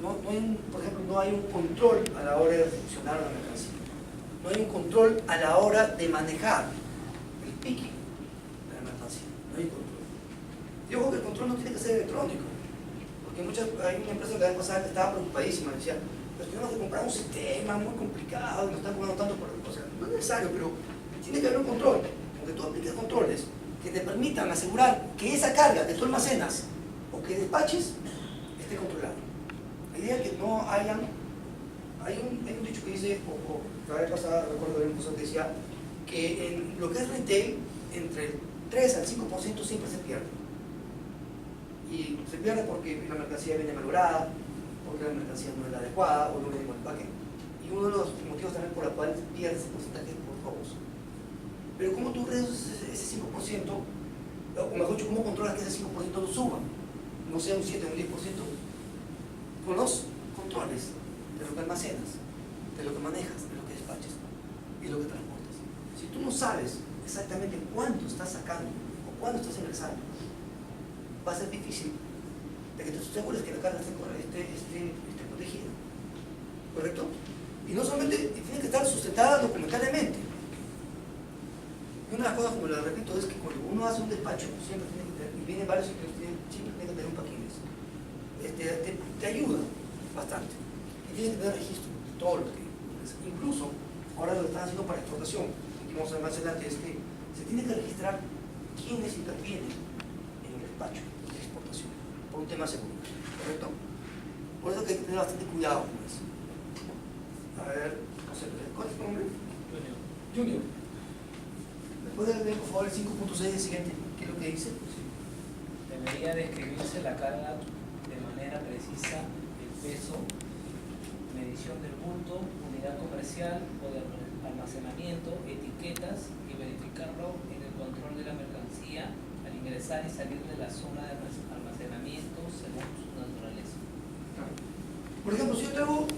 Por ejemplo, no hay un control a la hora de recepcionar la mercancía. No hay un control a la hora de manejar el picking de la mercancía. No hay control. Y ojo que el control no tiene que ser electrónico. Porque hay una empresa que la vez pasada que estaba preocupadísima, decía, Pues tenemos que comprar un sistema muy complicado, nos están cobrando tanto por el cosa. No es necesario, pero tiene que haber un control, porque tú apliques controles que te permitan asegurar que esa carga que tú almacenas o que despaches esté controlada. La idea es que no hayan... Hay un dicho que dice, la vez pasada recuerdo de una cosa que decía, que en lo que es retail, entre el 3 al 5% siempre se pierde. Y se pierde porque la mercancía viene malograda, porque la mercancía no es la adecuada o no viene con el empaque. Y uno de los motivos también por los cuales pierdes ese porcentaje es por robos. Pero ¿cómo tú reduces ese 5%? O mejor dicho, ¿cómo controlas que ese 5% no suba? No sea un 7 o un 10%. Con los controles de lo que almacenas, de lo que manejas, de lo que despachas y lo que transportas. Si tú no sabes exactamente cuánto estás sacando o cuánto estás ingresando, va a ser difícil de que te asegures que la carga esté protegida. ¿Correcto? Y no solamente tiene que estar sustentada documentalmente. Y una de las cosas, como la repito, es que cuando uno hace un despacho, siempre tiene que tener, y vienen varios siempre tiene que tener un paquines. Te ayuda bastante. Y tienes que tener registro de todo lo que es. Incluso, ahora lo están haciendo para exportación, y vamos a ver más adelante, es que se tiene que registrar quiénes intervienen en el despacho de exportación, por un tema seguro. ¿Correcto? Por eso que hay que tener bastante cuidado con eso. A ver, no sé, ¿cuál es tu nombre? Junior. ¿Me puedes leer, por favor, el 5.6 siguiente? ¿Qué es lo que dice? Debería describirse la carga de manera precisa, el peso, medición del bulto, unidad comercial o de almacenamiento, etiquetas y verificarlo en el control de la mercancía al ingresar y salir de la zona de almacenamiento según su naturaleza. Por ejemplo, si yo traigo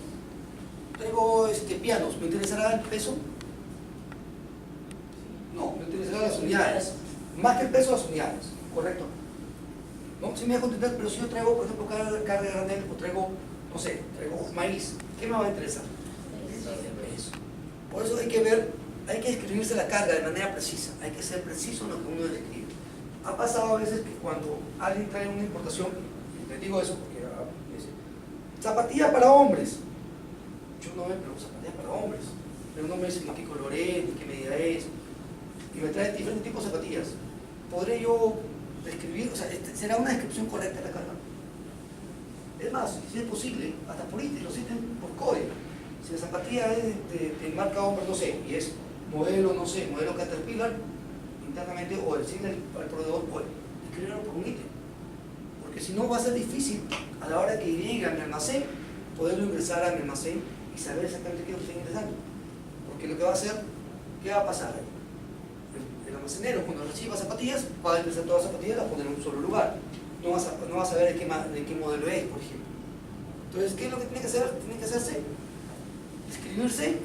pianos, ¿me interesará el peso? No, me interesarán las unidades. Más que el peso, las unidades, ¿correcto? ¿No? Si me voy a contentar, pero si yo traigo, por ejemplo, carga de granel o traigo, no sé, traigo maíz, ¿qué me va a interesar? El peso. Por eso hay que ver, hay que escribirse la carga de manera precisa, hay que ser preciso en lo que uno describe. Ha pasado a veces que cuando alguien trae una importación, y les digo eso porque dice, zapatilla para hombres. Yo no me pregunto zapatillas para hombres, pero no me dicen ni qué color es, ni qué medida es, y me trae diferentes tipos de zapatillas. ¿Podré yo describir, o sea, será una descripción correcta de la carga? Es más, si es posible, hasta por ítem, lo citen por código. Si la zapatilla es de marca hombre, no sé, y es modelo, no sé, modelo Caterpillar, internamente, o decirle al proveedor, pues, escribirlo por un ítem. Porque si no va a ser difícil, a la hora que llegue a mi almacén, poderlo ingresar a mi almacén y saber exactamente qué es lo que estoy ingresando. Porque lo que va a hacer, ¿qué va a pasar ahí? El almacenero, cuando reciba zapatillas, va a ingresar todas las zapatillas y las poner en un solo lugar. No va a saber de qué modelo es, por ejemplo. Entonces, ¿qué es lo que tiene que hacer? Tiene que hacerse, escribirse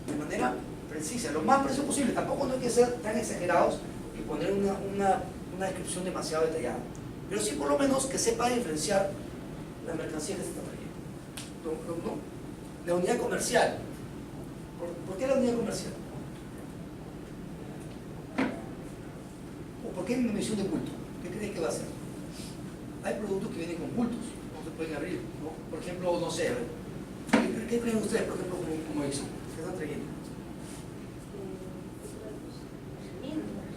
de manera precisa, lo más preciso posible. Tampoco no hay que ser tan exagerados y poner una descripción demasiado detallada. Pero sí, por lo menos, que sepa diferenciar la mercancía que se está trayendo. ¿No? La unidad comercial. ¿Por qué la unidad comercial? ¿O por qué una medición de bulto? ¿Qué creen que va a hacer? Hay productos que vienen con bultos, no se pueden abrir, ¿no? Por ejemplo, no sé, ¿qué creen ustedes, por ejemplo, como eso? ¿Qué están trayendo?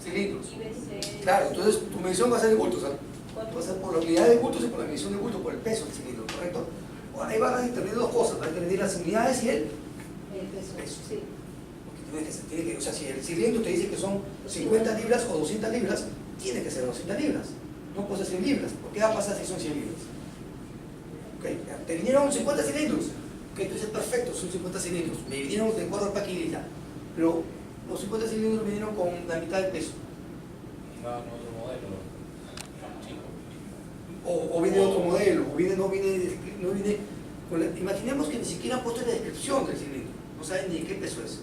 Cilindros. Claro, entonces tu medición va a ser de bultos, ¿sabes? Va a ser por la unidad de bultos y por la medición de bultos, por el peso del cilindro, ¿correcto? Ahí van a intervenir dos cosas, van a intervenir las unidades y el peso. Sí. Porque o sea, si el cilindro te dice que son 50 libras o 200 libras, tiene que ser 200 libras. No puede ser 100 libras. ¿Por qué va a pasar si son 100 libras? Okay. Te vinieron 50 cilindros. Okay, entonces perfecto, son 50 cilindros. Me vinieron de acuerdo al paquete ya. Pero los 50 cilindros vinieron con la mitad del peso. No, otro modelo. Chico. O viene otro modelo, o no viene imaginemos que ni siquiera han puesto la descripción del cilindro. No saben ni de qué peso es.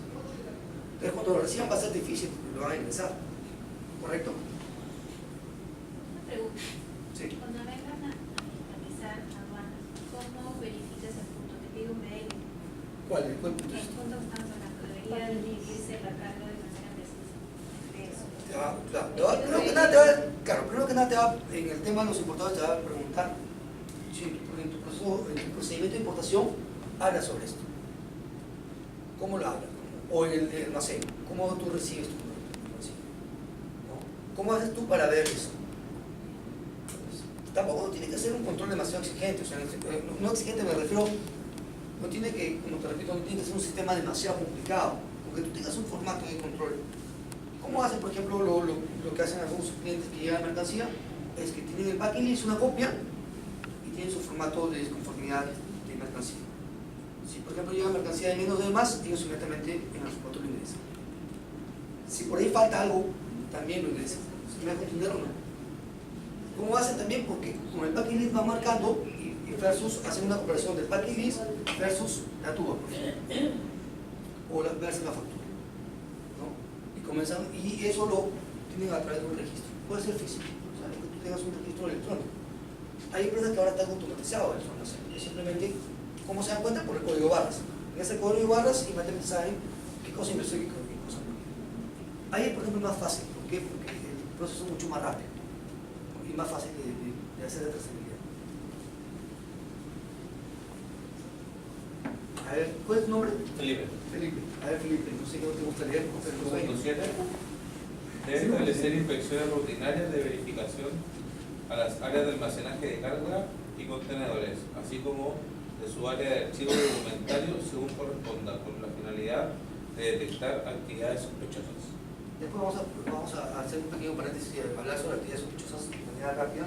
Entonces cuando lo reciban va a ser difícil porque lo van a ingresar. ¿Correcto? Pregunta. Sí. Cuando vengan a realizar aduanas, ¿cómo verificas el punto? Te pide un mail. ¿Cuál punto El es? punto que estamos hablando, debería dividirse la carga de manera precisa. Primero que nada te va, en el tema de los importadores te va a preguntar si en tu procedimiento de importación habla sobre esto. ¿Cómo lo habla? O en el almacén, ¿cómo tú recibes tu información? ¿No? ¿Cómo haces tú para ver eso? Pues, tampoco tiene que ser un control demasiado exigente, o sea, no exigente me refiero, no tiene que, como te repito, no tiene que ser un sistema demasiado complicado, porque tú tengas un formato de control. ¿Cómo hacen, por ejemplo, lo que hacen algunos clientes que llevan mercancía? Es que tienen el packing list, una copia, y tienen su formato de conformidad de mercancía. Si, por ejemplo, llega mercancía de menos de más, ellos inmediatamente en el formato lo ingresan. Si por ahí falta algo, también lo ingresan. ¿Se me va a entender o no? ¿Cómo hacen también? Porque con el packing list va marcando y versus hacen una comparación del packing list versus la tuba, por ejemplo, o versus la factura, ¿no? Y comienzan, y eso lo tienen a través de un registro. Puede ser físico, o sea, que tú tengas un registro electrónico. Hay empresas que ahora están automatizadas eso, no sé, es simplemente, ¿cómo se dan cuenta? Por el código barras. En ese código barras inmediatamente saben qué cosa inversión y qué cosa no. Ahí, por ejemplo, es más fácil. ¿Por qué? Porque el proceso es mucho más rápido y más fácil de hacer la trazabilidad. A ver, ¿cuál es tu nombre? Felipe. Felipe. A ver, Felipe, no sé qué te gusta leer. Punto 7. Debe establecer inspecciones rutinarias de verificación a las áreas de almacenaje de carga y contenedores, así como de su área de archivo documentario según corresponda, con la finalidad de detectar actividades sospechosas. Después vamos a hacer un pequeño paréntesis y hablar sobre actividades sospechosas de manera rápida.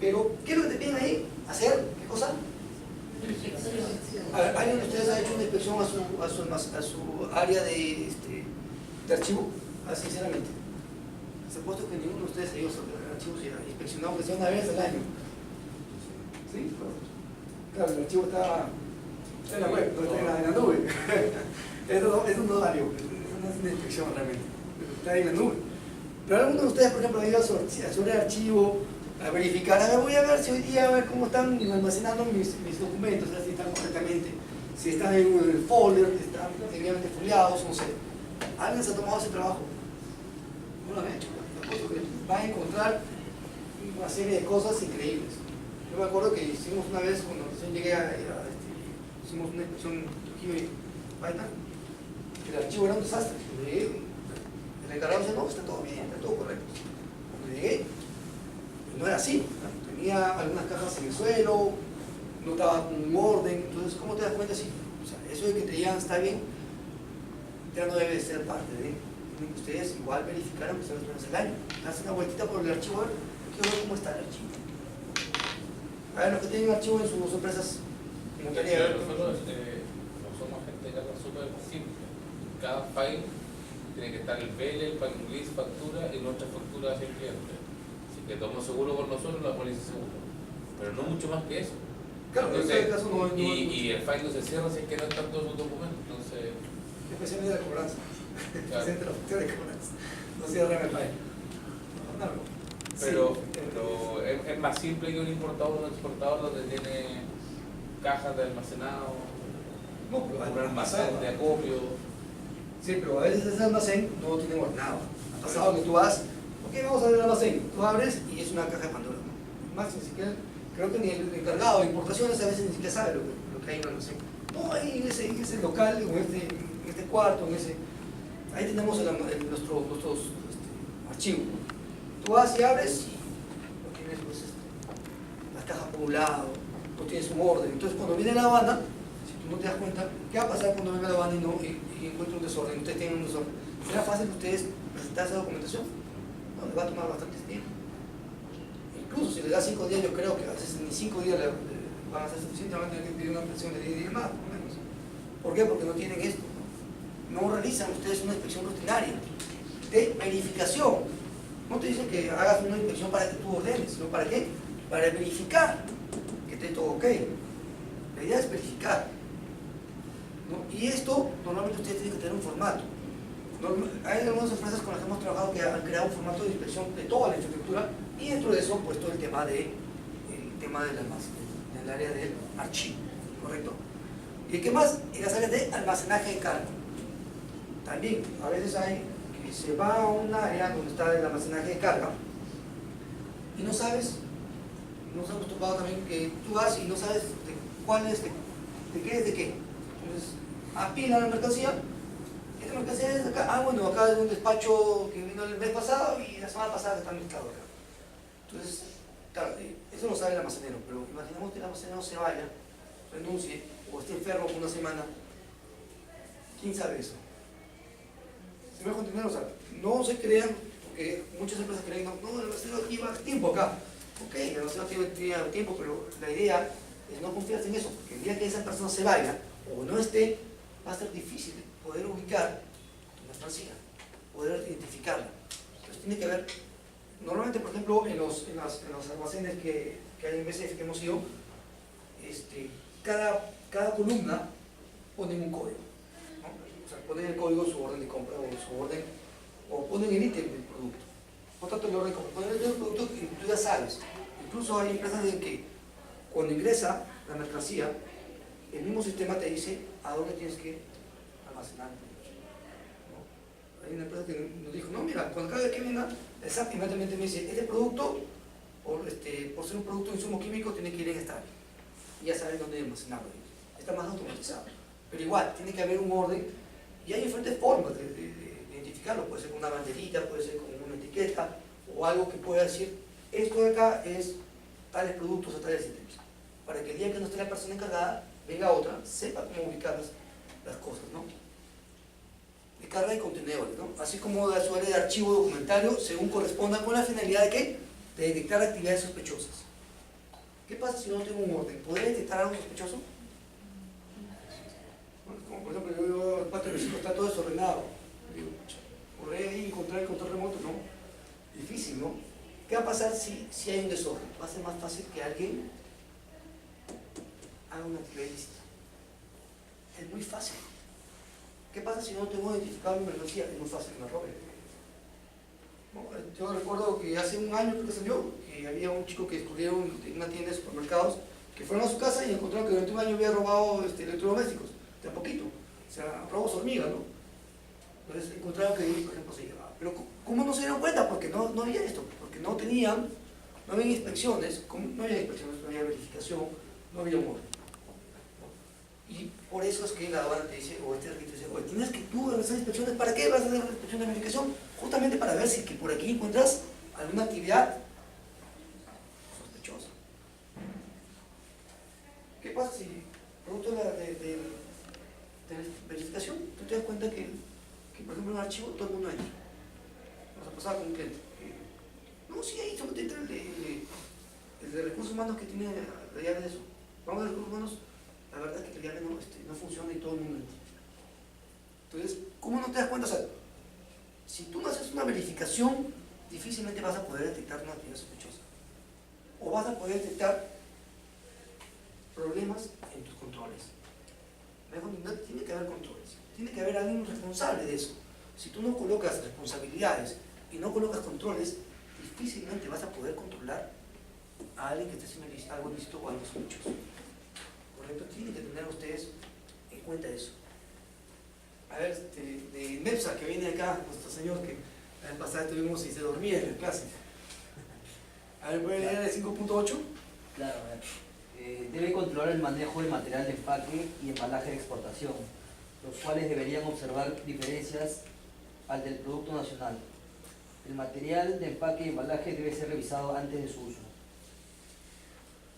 Pero, ¿qué es lo que te piden ahí? ¿Hacer? ¿Qué cosa? ¿Alguien de ustedes ha hecho una inspección a su área de archivo? Sinceramente. Se ha puesto que ninguno de ustedes ha ido a archivos y ha inspeccionado que sea una vez al año. ¿Sí? Claro, el archivo está en la web, no está en la nube. Eso no da algo, eso no es una inspección realmente, está ahí en la nube. Pero algunos de ustedes, por ejemplo, han ido a su archivo, a verificar, a ver, voy a ver si hoy día, a ver cómo están almacenando mis documentos, a ver si están correctamente, si están en el folder, si están debidamente foliados, no sé. ¿Alguien se ha tomado ese trabajo? No lo han hecho. Va a encontrar una serie de cosas increíbles. Yo me acuerdo que hicimos una vez, cuando recién llegué hicimos una inspección en Trujillo y Paita, el archivo era un desastre. Cuando llegué, el encargado decía, no, está todo bien, está todo correcto. Cuando llegué, no era así, ¿no? Tenía algunas cajas en el suelo, no estaba con un orden. Entonces, ¿cómo te das cuenta? Sí, o sea, eso de que te digan está bien, ya no debe ser parte de. Tienen que ustedes igual verificar aunque sea las del año. Hacen una vueltita por el archivo, a ver, quiero ver cómo está el archivo. A ver, los que tienen archivo en sus empresas, como quería. Nosotros no somos gente de carga súper simple. Cada file tiene que estar el BL, el packing list, factura y nuestra factura hacia el cliente. Así que tomo seguro con nosotros, la póliza seguro. Pero no mucho más que eso. Claro, entonces, en este caso no y el file no se cierra si es que no están todos sus documentos. Entonces, especialmente la cobranza. claro. Presente la factura de cobranza. No cierran el file. No. Pero, Sí. pero es más simple que un importador o un exportador donde tiene cajas de almacenado, No, pero un almacén de acopio. Sí, pero a veces ese almacén no lo tienen ordenado. Ha pasado que tú vas, ok, vamos a ver el almacén. Tú abres y es una caja de Pandora. Más ni siquiera, creo que ni el encargado de importaciones a veces ni siquiera sabe lo que hay en el almacén. No, ahí en ese local, o en este cuarto, ahí tenemos nuestros archivos. Tú vas y abres y no tienes pues, las cajas por un lado, no tienes un orden. Entonces cuando viene la banda, si tú no te das cuenta, ¿qué va a pasar cuando venga la banda y encuentre un desorden? Ustedes tienen un desorden. ¿Será fácil que ustedes presentar esa documentación? No, les va a tomar bastante tiempo. Incluso si les da 5 días, yo creo que a veces ni 5 días van a ser suficientemente que pedir una presión de 10 días más, por lo menos. ¿Por qué? Porque no tienen esto. No realizan ustedes una inspección rutinaria de verificación. No te dicen que hagas una inspección para que tú ordenes, sino ¿para qué? Para verificar que esté todo ok. La idea es verificar, ¿no? Y esto, normalmente ustedes tienen que tener un formato. Hay algunas empresas con las que hemos trabajado que han creado un formato de inspección de toda la infraestructura y dentro de eso puesto el tema del almacén, del área del archivo, ¿correcto? ¿Y qué más? En las áreas de almacenaje de carga. También, a veces hay que se va a un área donde está el almacenaje de carga y no sabes, nos hemos topado también que tú vas y no sabes de cuál es ¿De qué es de qué? Entonces, apila la mercancía. ¿Esta mercancía es de acá? Ah, bueno, acá es un despacho que vino el mes pasado y la semana pasada está mezclado acá. Entonces, claro, eso lo sabe el almacenero, pero imaginemos que el almacenero se vaya, renuncie o esté enfermo por una semana. ¿Quién sabe eso? ¿Se me va a continuar? O sea, no se crean, porque muchas empresas creen, no, el almacenero lleva tiempo acá. Ok, el almacenero tiene tiempo, pero la idea es no confiarse en eso, porque el día que esa persona se vaya o no esté, va a ser difícil poder ubicar tu mercancía, poder identificarla. Entonces tiene que haber, normalmente por ejemplo en los almacenes que hay en BCF que hemos ido, cada columna ponen un código, ¿no? O sea, ponen el código de su orden de compra o ponen el ítem del producto. Por tanto, el orden de compra, ponen el ítem del producto y tú ya sabes. Incluso hay empresas en que cuando ingresa la mercancía, el mismo sistema te dice a dónde tienes que almacenar. ¿No? Hay una empresa que nos dijo, no, mira, cuando cada vez que venga, el SAP inmediatamente me dice, este producto, por ser un producto de insumo químico, tiene que ir en esta área. Y ya saben dónde almacenarlo. Está más automatizado. Pero igual, tiene que haber un orden y hay diferentes formas de identificarlo. Puede ser con una banderita, puede ser con una etiqueta o algo que pueda decir, esto de acá es tales productos o tales ítems. Para que el día que no esté la persona encargada, venga otra, sepa cómo ubicar las cosas, ¿no? De carga de contenedores, ¿no? Así como de su área de archivo documentario, según corresponda con la finalidad de ¿qué? De detectar actividades sospechosas. ¿Qué pasa si no tengo un orden? ¿Podría detectar algo sospechoso? Bueno, como por ejemplo, yo veo el patio de mis hijos, está todo desordenado. Digo, ¿podré ahí encontrar el control remoto? No. Difícil, ¿no? ¿Qué va a pasar si hay un desorden? Va a ser más fácil que alguien haga una actividad ilícita. Es muy fácil. ¿Qué pasa si no tengo identificado mi mercancía? Es muy fácil que me roben. Yo recuerdo que hace un año creo que salió, que había un chico que descubrieron en una tienda de supermercados que fueron a su casa y encontraron que durante un año había robado electrodomésticos, de a poquito. O sea, robos hormiga, ¿no? Entonces encontraron que ahí, por ejemplo, se llevaba. Pero ¿cómo no se dieron cuenta? Porque no había esto, porque no había inspecciones, no había verificación, no había un orden. Y por eso es que la aduana te dice, o este registro dice, oye, tienes que tú hacer inspecciones. ¿Para qué vas a hacer una inspección de verificación? Justamente para ver si que por aquí encuentras alguna actividad sospechosa. ¿Qué pasa si, producto de la verificación, tú te das cuenta que, por ejemplo, en un archivo todo el mundo entra? Nos ha pasado con un cliente. No, sí, ahí solo te entra el de recursos humanos que tiene la llave de eso. Vamos a recursos humanos. La verdad es que la llave no funciona y todo el mundo entra. Entonces, ¿cómo no te das cuenta? O sea, si tú no haces una verificación, difícilmente vas a poder detectar una actividad sospechosa. O vas a poder detectar problemas en tus controles. Tiene que haber controles. Tiene que haber alguien responsable de eso. Si tú no colocas responsabilidades y no colocas controles, difícilmente vas a poder controlar a alguien que esté haciendo algo ilícito o algo sospechoso. Correcto, tienen que tener ustedes en cuenta eso. A ver, de MEPSA, que viene acá, nuestro señor, que la vez pasada estuvimos y se dormía en la clase. A ver, ¿puede leer el 5.8? Claro, a ver. Debe controlar el manejo del material de empaque y embalaje de exportación, los cuales deberían observar diferencias al del producto nacional. El material de empaque y embalaje debe ser revisado antes de su uso.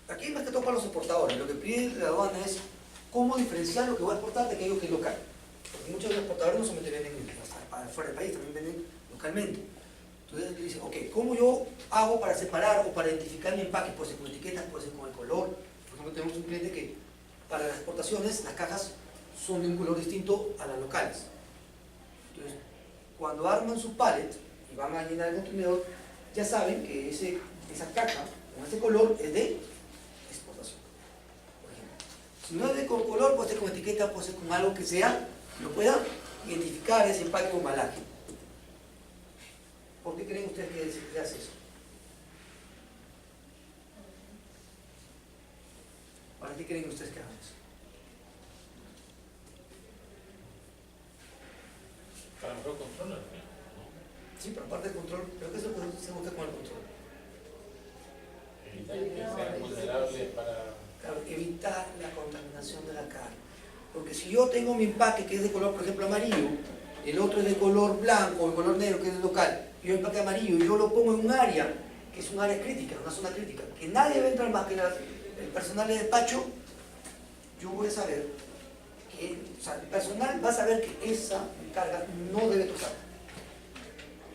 Aquí más que todo para los exportadores, lo que pide la aduana es cómo diferenciar lo que voy a exportar de aquello que es local. Porque muchos de los exportadores no solamente venden fuera del país, también venden localmente. Entonces le dice, ok, ¿cómo yo hago para separar o para identificar mi empaque? Puede ser con etiquetas, puede ser con el color. Por ejemplo, tenemos un cliente que para las exportaciones las cajas son de un color distinto a las locales. Entonces, cuando arman su pallet y van a llenar el contenedor, ya saben que esa caja con ese color es de exportación. Por ejemplo, si no es de con color, puede ser con etiqueta, puede ser con algo que sea, lo pueda identificar ese empaque o embalaje. ¿Por qué creen ustedes que se hace eso? ¿Para qué creen ustedes que hagan eso? Para mejor control. Sí, pero aparte del control, creo que eso se busca con el control. Evitar que sean vulnerables para... Claro, evitar la contaminación de la carga. Porque si yo tengo mi empaque que es de color, por ejemplo, amarillo, el otro es de color blanco o de color negro, que es el local, y yo empaque amarillo, y yo lo pongo en un área, que es un área crítica, una zona crítica, que nadie va a entrar más que el personal de despacho, yo voy a saber que, o sea, el personal va a saber que esa carga no debe tocar.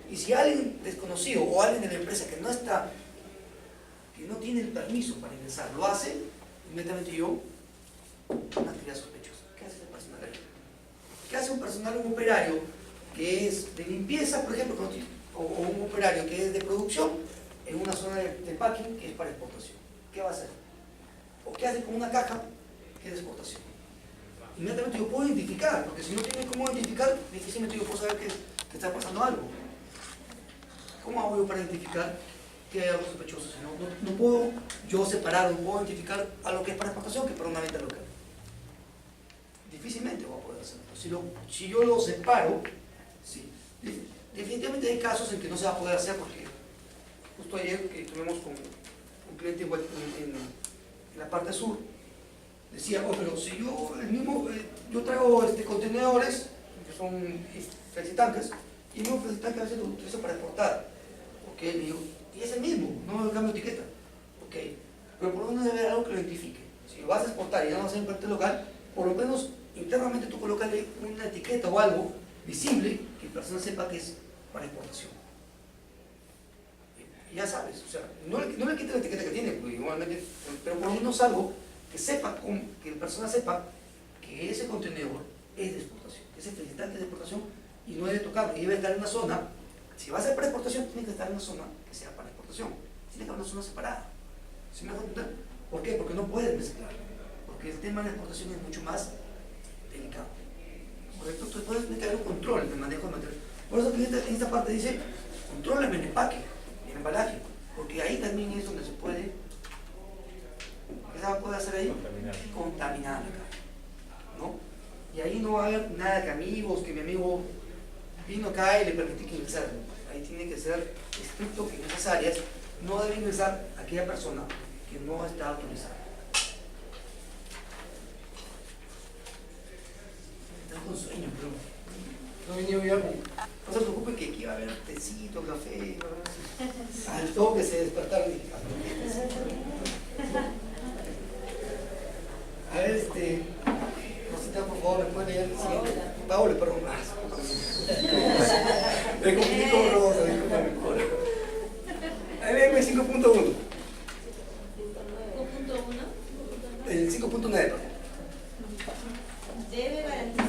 Y si alguien desconocido o alguien de la empresa que no está, que no tiene el permiso para ingresar, lo hace, inmediatamente yo, una actividad sospechosa. ¿Qué hace el personal ahí? ¿Qué hace un personal, un operario que es de limpieza, por ejemplo, o un operario que es de producción en una zona de packing que es para exportación? ¿Qué va a hacer? ¿O qué hace con una caja que es de exportación? Inmediatamente yo puedo identificar, porque si no tiene cómo identificar, difícilmente yo puedo saber que está pasando algo. ¿Cómo hago yo para identificar que hay algo sospechoso? Si no puedo yo separar, no puedo identificar a lo que es para exportación que para una venta local. Difícilmente voy a poder hacerlo. Si yo lo separo, sí. Definitivamente hay casos en que no se va a poder hacer porque justo ayer que estuvimos con un cliente en la parte sur, decía, oh, pero si yo traigo contenedores que son flexitanques y el mismo flexitanque a veces lo utilizo para exportar, ok, le digo, y es el mismo, no le cambio etiqueta, ok, pero por lo menos debe haber algo que lo identifique. Si lo vas a exportar y no vas a hacer en parte local, por lo menos internamente tú colócale una etiqueta o algo visible que la persona sepa que es para exportación. Y ya sabes, o sea, no le quites la etiqueta que tiene, pues, igualmente, pero por lo menos algo que sepa, que la persona sepa que ese contenedor es de exportación, que ese flexitanque es de exportación y no debe tocar, y debe estar en una zona, si va a ser para exportación, tiene que estar en una zona que sea para exportación, tiene que haber una zona separada. ¿Sí me dejo entender? ¿Por qué? Porque no puedes mezclar, porque el tema de la exportación es mucho más delicado. ¿Correcto? Entonces puedes tener un control del manejo de material. Por eso que en esta parte dice, contrólame el empaque, el embalaje, porque ahí también es donde se puede, ¿qué se puede hacer ahí? Contaminar la carga, ¿no? Y ahí no va a haber nada que amigos, que mi amigo vino acá y le permití que ingresara. Ahí tiene que ser estricto que en esas áreas no debe ingresar aquella persona que no está autorizada. Están con sueño, pero no venía yo. No se preocupe que aquí va a haber tecito, café, al toque se despertaron y a ver, Rosita, por favor, ¿me puede leer el siguiente? Paola, perdón. Me confundí con Rosa, discúlpame. Ahí léeme el 5.1. 5.1. El 5.9. Debe garantizar